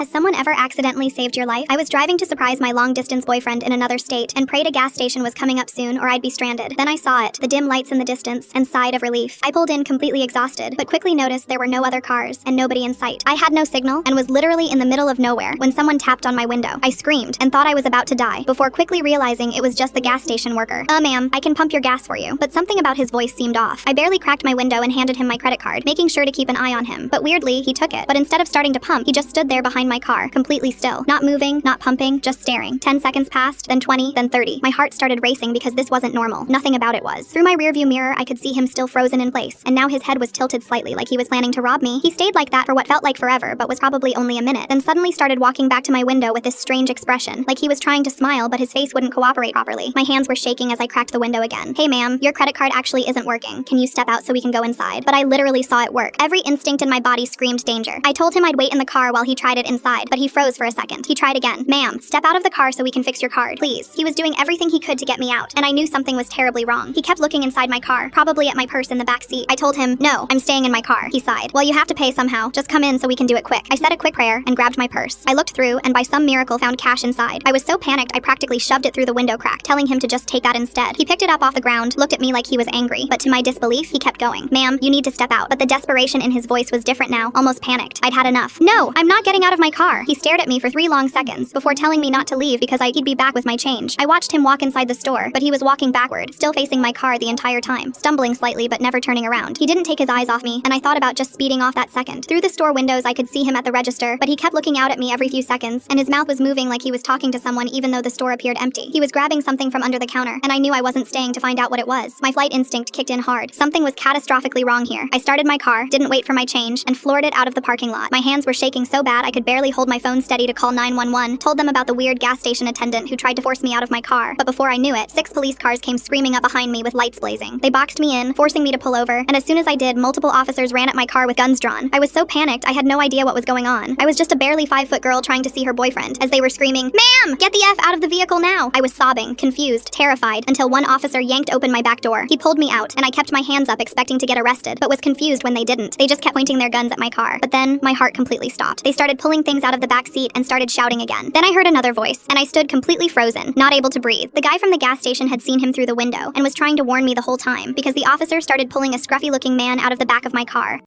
Has someone ever accidentally saved your life? I was driving to surprise my long-distance boyfriend in another state and prayed a gas station was coming up soon or I'd be stranded. Then I saw it, the dim lights in the distance, and sighed of relief. I pulled in completely exhausted, but quickly noticed there were no other cars and nobody in sight. I had no signal and was literally in the middle of nowhere when someone tapped on my window. I screamed and thought I was about to die before quickly realizing it was just the gas station worker. Ma'am, I can pump your gas for you. But something about his voice seemed off. I barely cracked my window and handed him my credit card, making sure to keep an eye on him. But weirdly, he took it. But instead of starting to pump, he just stood there behind my car, completely still. Not moving, not pumping, just staring. 10 seconds passed, then 20, then 30. My heart started racing because this wasn't normal. Nothing about it was. Through my rearview mirror, I could see him still frozen in place, and now his head was tilted slightly like he was planning to rob me. He stayed like that for what felt like forever, but was probably only a minute, then suddenly started walking back to my window with this strange expression, like he was trying to smile, but his face wouldn't cooperate properly. My hands were shaking as I cracked the window again. Hey ma'am, your credit card actually isn't working. Can you step out so we can go inside? But I literally saw it work. Every instinct in my body screamed danger. I told him I'd wait in the car while he tried it inside, but he froze for a second. He tried again. Ma'am, step out of the car so we can fix your card, please. He was doing everything he could to get me out, and I knew something was terribly wrong. He kept looking inside my car, probably at my purse in the back seat. I told him, no, I'm staying in my car. He sighed. Well, you have to pay somehow. Just come in so we can do it quick. I said a quick prayer and grabbed my purse. I looked through and by some miracle found cash inside. I was so panicked I practically shoved it through the window crack, telling him to just take that instead. He picked it up off the ground, looked at me like he was angry, but to my disbelief, he kept going. Ma'am, you need to step out. But the desperation in his voice was different now, almost panicked. I'd had enough. No, I'm not getting out of my car. He stared at me for 3 long seconds before telling me not to leave because he'd be back with my change. I watched him walk inside the store, but he was walking backward, still facing my car the entire time, stumbling slightly but never turning around. He didn't take his eyes off me, and I thought about just speeding off that second. Through the store windows, I could see him at the register, but he kept looking out at me every few seconds, and his mouth was moving like he was talking to someone even though the store appeared empty. He was grabbing something from under the counter, and I knew I wasn't staying to find out what it was. My flight instinct kicked in hard. Something was catastrophically wrong here. I started my car, didn't wait for my change, and floored it out of the parking lot. My hands were shaking so bad I could barely hold my phone steady to call 911, told them about the weird gas station attendant who tried to force me out of my car, but before I knew it, 6 police cars came screaming up behind me with lights blazing. They boxed me in, forcing me to pull over, and as soon as I did, multiple officers ran at my car with guns drawn. I was so panicked, I had no idea what was going on. I was just a barely 5-foot girl trying to see her boyfriend, as they were screaming, "Ma'am, get the F out of the vehicle now!" I was sobbing, confused, terrified, until one officer yanked open my back door. He pulled me out, and I kept my hands up expecting to get arrested, but was confused when they didn't. They just kept pointing their guns at my car. But then, my heart completely stopped. They started pulling things out of the back seat and started shouting again. Then I heard another voice, and I stood completely frozen, not able to breathe. The guy from the gas station had seen him through the window, and was trying to warn me the whole time, because the officer started pulling a scruffy-looking man out of the back of my car.